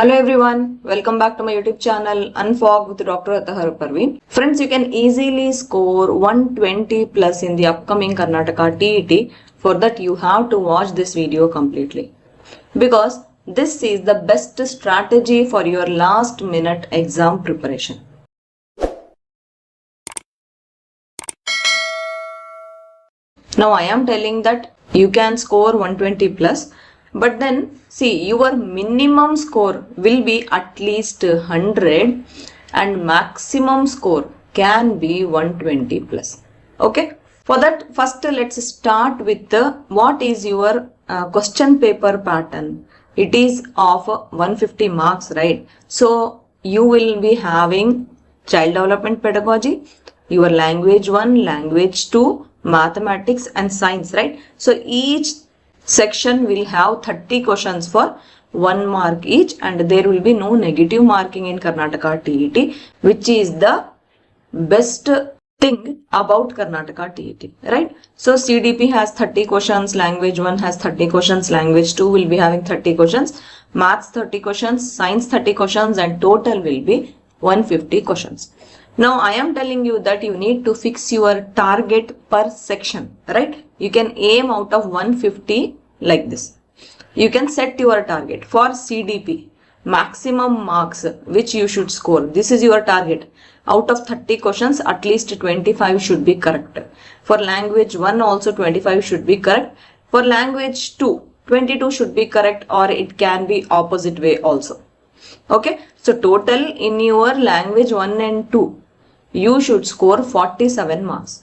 Hello everyone, welcome back to my YouTube channel Unfog with Dr. Atahar Parveen. Friends, you can easily score 120 plus in the upcoming Karnataka TET. For that you have to watch this video completely. Because this is the best strategy for your last minute exam preparation. Now I am telling that you can score 120 plus, but then see, your minimum score will be at least 100 and maximum score can be 120 plus. Okay. For that, first let's start with what is your question paper pattern. It is of 150 marks, right? So you will be having child development pedagogy, your language 1, language 2, mathematics and science, right? So each section will have 30 questions for 1 mark each, and there will be no negative marking in Karnataka TET, which is the best thing about Karnataka TET, right? So CDP has 30 questions, language 1 has 30 questions, language 2 will be having 30 questions, maths 30 questions, science 30 questions, and total will be 150 questions. Now I am telling you that you need to fix your target per section, right? You can aim out of 150 like this. You can set your target for CDP, maximum marks which you should score. This is your target. Out of 30 questions, at least 25 should be correct. For language 1 also 25 should be correct. For language 2, 22 should be correct, or it can be opposite way also. Okay, so total in your language 1 and 2, you should score 47 marks.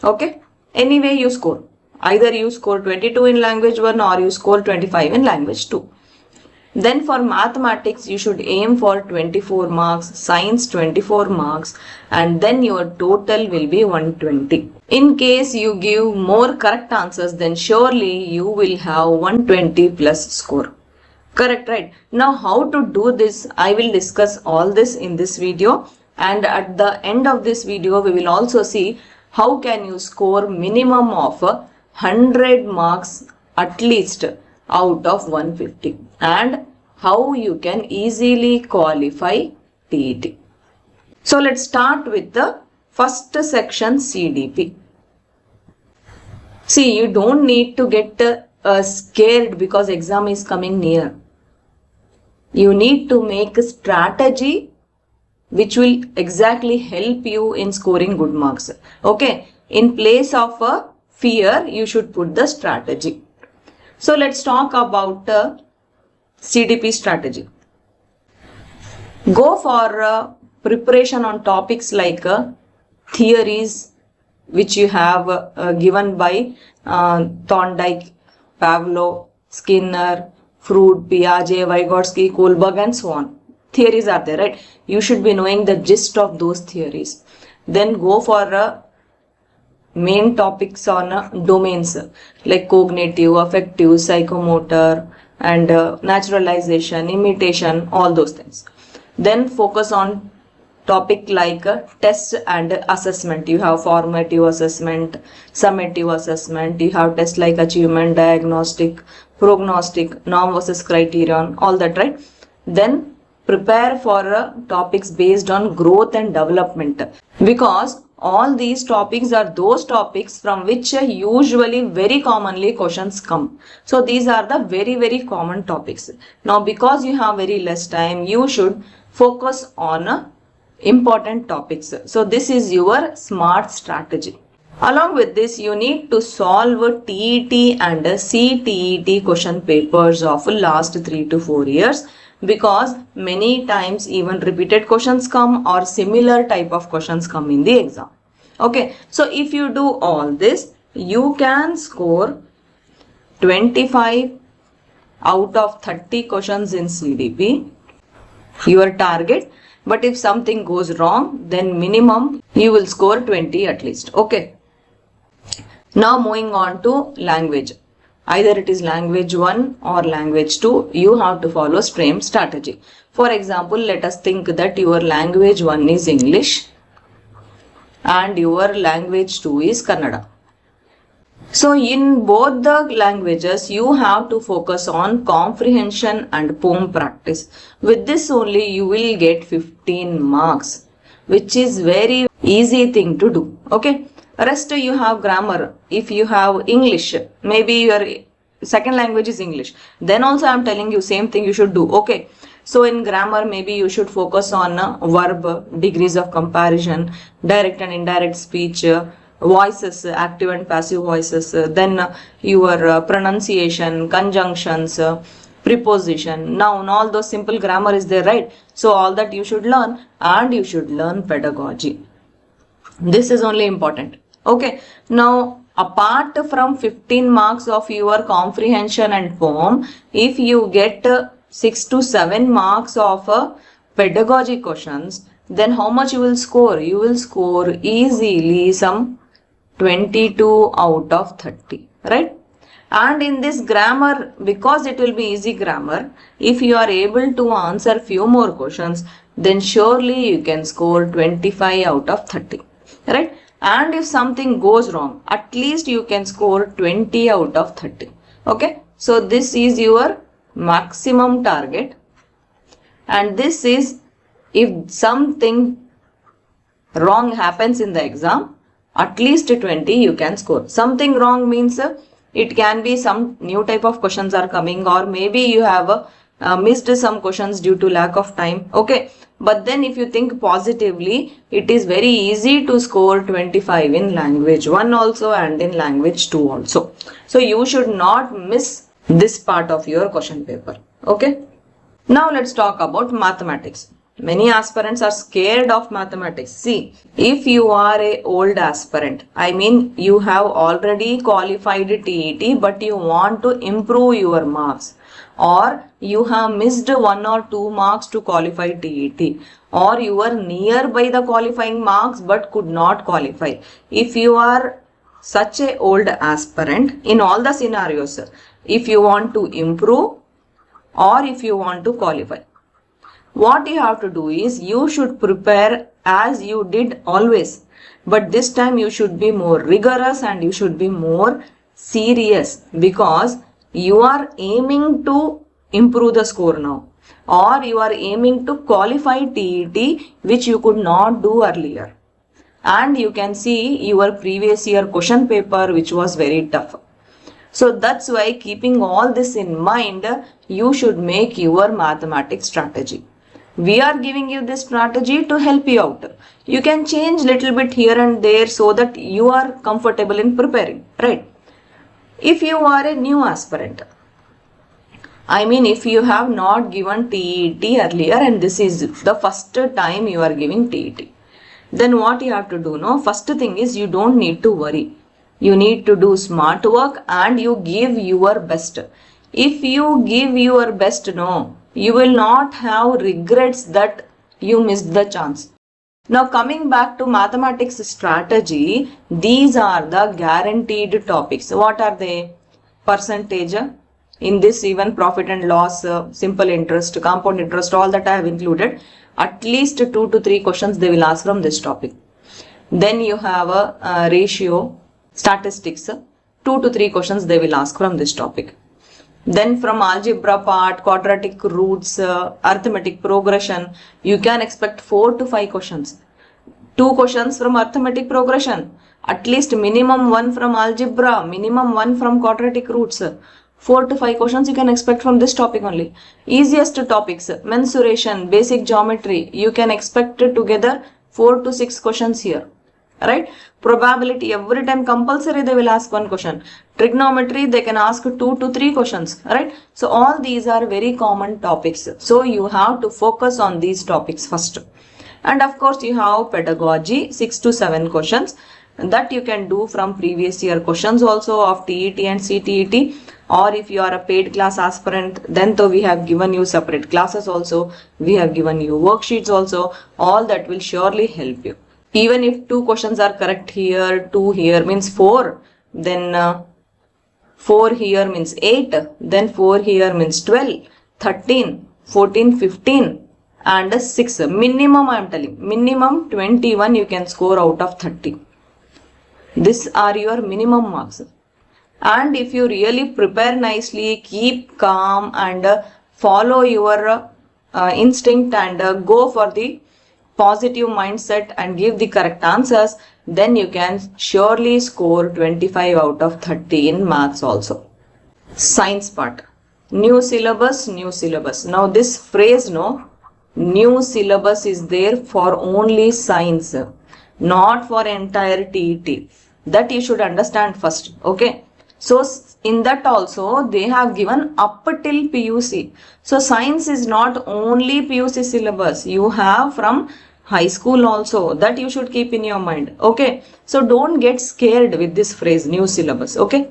Okay, anyway you score. Either you score 22 in language 1 or you score 25 in language 2. Then for mathematics, you should aim for 24 marks, science 24 marks, and then your total will be 120. In case you give more correct answers, then surely you will have 120 plus score. Correct, right? Now how to do this, I will discuss all this in this video, and at the end of this video we will also see how can you score minimum of 100 marks at least out of 150, and how you can easily qualify TET. So let's start with the first section, CDP. See, you don't need to get scared because exam is coming near. You need to make a strategy which will exactly help you in scoring good marks. Okay, in place of a fear, you should put the strategy. So let's talk about CDP strategy. Go for preparation on topics like theories which you have given by Thorndike, Pavlov, Skinner, Freud, Piaget, Vygotsky, Kohlberg, and so on. Theories are there, right? You should be knowing the gist of those theories. Then go for main topics on domains like cognitive, affective, psychomotor, and naturalization, imitation, all those things. Then focus on topic like test and assessment. You have formative assessment, summative assessment, you have tests like achievement, diagnostic, prognostic, norm versus criterion, all that, right? Then prepare for topics based on growth and development, because all these topics are those topics from which usually very commonly questions come. So these are the very common topics. Now because you have very less time, you should focus on important topics. So this is your smart strategy. Along with this, you need to solve TET and CTET question papers of last 3 to 4 years, because many times even repeated questions come or similar type of questions come in the exam. Okay, so if you do all this, you can score 25 out of 30 questions in CDP, your target. But if something goes wrong, then minimum you will score 20 at least. Okay. Now moving on to language. Either it is language 1 or language 2, you have to follow same strategy. For example, let us think that your language 1 is English and your language 2 is Kannada. So in both the languages, you have to focus on comprehension and poem practice. With this only you will get 15 marks, which is very easy thing to do. Okay. Rest you have grammar. If you have English, maybe your second language is English, then also I am telling you same thing you should do. Okay. So in grammar, maybe you should focus on verb, degrees of comparison, direct and indirect speech, voices, active and passive voices, then your pronunciation, conjunctions, preposition, noun, all those simple grammar is there, right? So all that you should learn, and you should learn pedagogy. This is only important. Okay. Now, apart from 15 marks of your comprehension and poem, if you get 6 to 7 marks of pedagogy questions, then how much you will score? You will score easily some 22 out of 30, right? And in this grammar, because it will be easy grammar, if you are able to answer few more questions, then surely you can score 25 out of 30, right? And if something goes wrong, at least you can score 20 out of 30. Okay. So this is your maximum target. And this is if something wrong happens in the exam, at least 20 you can score. Something wrong means it can be some new type of questions are coming, or maybe you have missed some questions due to lack of time. Okay. But then if you think positively, it is very easy to score 25 in language 1 also and in language 2 also. So you should not miss this part of your question paper. Okay. Now let's talk about mathematics. Many aspirants are scared of mathematics. See, if you are a old aspirant, I mean you have already qualified TET but you want to improve your marks, or you have missed 1 or 2 marks to qualify TET, or you were nearby the qualifying marks but could not qualify. If you are such a old aspirant, in all the scenarios, if you want to improve or if you want to qualify, what you have to do is you should prepare as you did always, but this time you should be more rigorous and you should be more serious, because you are aiming to improve the score now, or you are aiming to qualify TET, which you could not do earlier. And you can see your previous year question paper, which was very tough. So that's why, keeping all this in mind, you should make your mathematics strategy. We are giving you this strategy to help you out. You can change little bit here and there so that you are comfortable in preparing, right? If you are a new aspirant, I mean if you have not given TET earlier and this is the first time you are giving TET, then what you have to do now? First thing is you don't need to worry. You need to do smart work and you give your best. If you give your best, no, you will not have regrets that you missed the chance. Now coming back to mathematics strategy, these are the guaranteed topics. What are they? Percentage, in this even profit and loss, simple interest, compound interest, all that I have included. At least 2 to 3 questions they will ask from this topic. Then you have a ratio, statistics, 2 to 3 questions they will ask from this topic. Then from algebra part, quadratic roots, arithmetic progression, you can expect 4 to 5 questions. 2 questions from arithmetic progression, at least minimum 1 from algebra, minimum 1 from quadratic roots. 4 to 5 questions you can expect from this topic only. Easiest topics, mensuration, basic geometry, you can expect together 4 to 6 questions here. Right? Probability, every time compulsory they will ask 1 question. Trigonometry, they can ask 2 to 3 questions. Right? So all these are very common topics. So you have to focus on these topics first. And of course you have pedagogy, 6 to 7 questions that you can do from previous year questions also of TET and CTET. Or if you are a paid class aspirant, then though we have given you separate classes also, we have given you worksheets also, all that will surely help you. Even if 2 questions are correct here, 2 here means 4, then 4 here means 8, then 4 here means 12, 13, 14, 15 and 6. Minimum I am telling, minimum 21 you can score out of 30. These are your minimum marks. And if you really prepare nicely, keep calm and follow your instinct and go for the positive mindset and give the correct answers, then you can surely score 25 out of 30 in maths also. Science part. New syllabus, new syllabus. Now this phrase, no, new syllabus is there for only science, not for entire TET. That you should understand first. Okay. So in that also they have given up till PUC. So science is not only PUC syllabus. You have from high school also. That you should keep in your mind. Okay. So don't get scared with this phrase, new syllabus. Okay.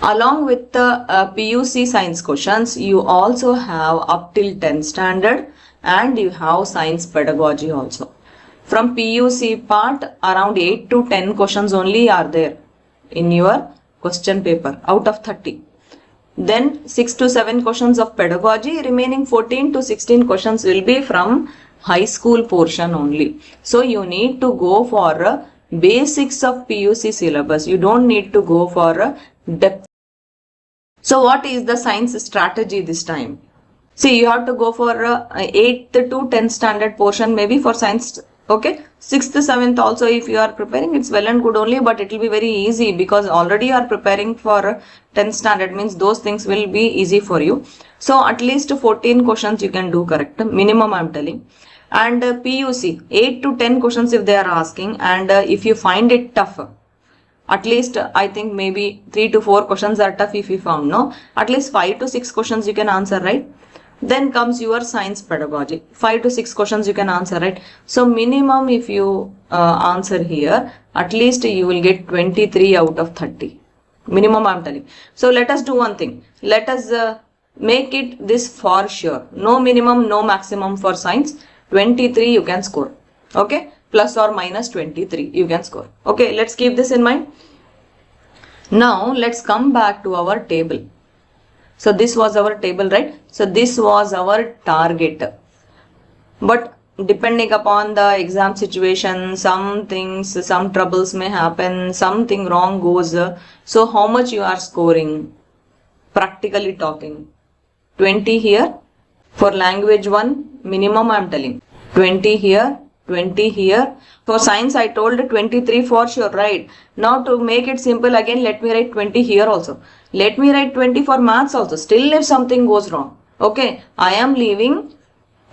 Along with the PUC science questions, you also have up till 10th standard and you have science pedagogy also. From PUC part, around 8 to 10 questions only are there in your question paper out of 30. Then 6 to 7 questions of pedagogy, remaining 14 to 16 questions will be from high school portion only. So you need to go for basics of PUC syllabus. You don't need to go for depth. So what is the science strategy this time? See, you have to go for 8th to 10th standard portion maybe for science. Okay, 6th, 7th also if you are preparing, it's well and good only, but it will be very easy because already you are preparing for 10th standard, means those things will be easy for you. So at least 14 questions you can do correct, minimum I'm telling. And PUC, 8 to 10 questions if they are asking, and if you find it tough, at least I think maybe 3 to 4 questions are tough if you found, no? At least 5 to 6 questions you can answer, right? Then comes your science pedagogy. 5 to 6 questions you can answer, right? So minimum if you answer here, at least you will get 23 out of 30. Minimum I'm telling. So let us do one thing. Let us make it this for sure. No minimum, no maximum for science. 23 you can score. Okay? Plus or minus 23 you can score. Okay, let's keep this in mind. Now let's come back to our table. So this was our table, right? So this was our target. But depending upon the exam situation, some things, some troubles may happen, something wrong goes. So how much you are scoring? Practically talking. 20 here. For language 1, minimum I am telling. 20 here. 20 here. For science I told 23 for sure, right? Now to make it simple again, let me write 20 here also. Let me write 20 for maths also. Still if something goes wrong. Okay, I am leaving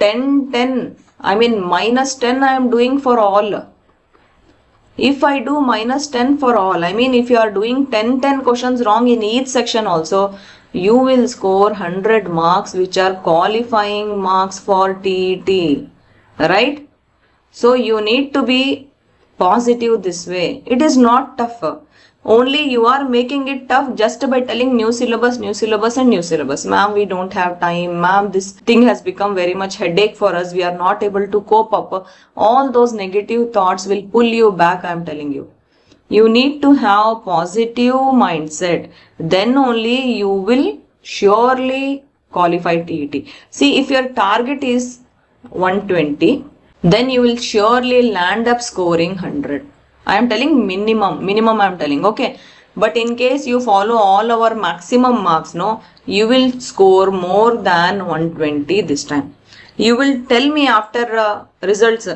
10, 10. I mean minus 10 I am doing for all. If I do minus 10 for all, I mean if you are doing 10, 10 questions wrong in each section also, you will score 100 marks which are qualifying marks for TET. Right? So you need to be positive this way. It is not tough. Only you are making it tough just by telling new syllabus and new syllabus. Ma'am, we don't have time. Ma'am, this thing has become very much headache for us. We are not able to cope up. All those negative thoughts will pull you back, I am telling you. You need to have positive mindset. Then only you will surely qualify TET. See, if your target is 120, then you will surely land up scoring 100. I am telling minimum I am telling, okay. But in case you follow all our maximum marks, no, you will score more than 120 this time. You will tell me after results,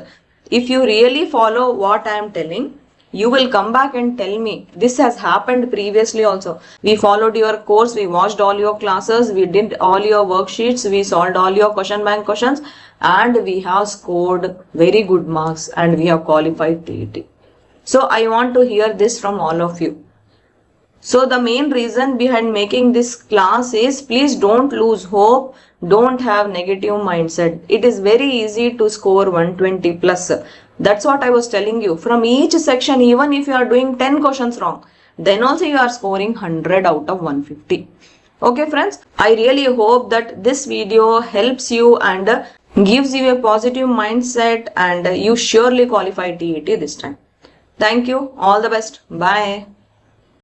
if you really follow what I am telling, you will come back and tell me, this has happened previously also. We followed your course, we watched all your classes, we did all your worksheets, we solved all your question bank questions, and we have scored very good marks and we have qualified TET. So I want to hear this from all of you. So the main reason behind making this class is, please don't lose hope, don't have negative mindset. It is very easy to score 120 plus. That's what I was telling you. From each section, even if you are doing 10 questions wrong, then also you are scoring 100 out of 150. Okay friends, I really hope that this video helps you and gives you a positive mindset and you surely qualify TET this time. Thank you. All the best. Bye.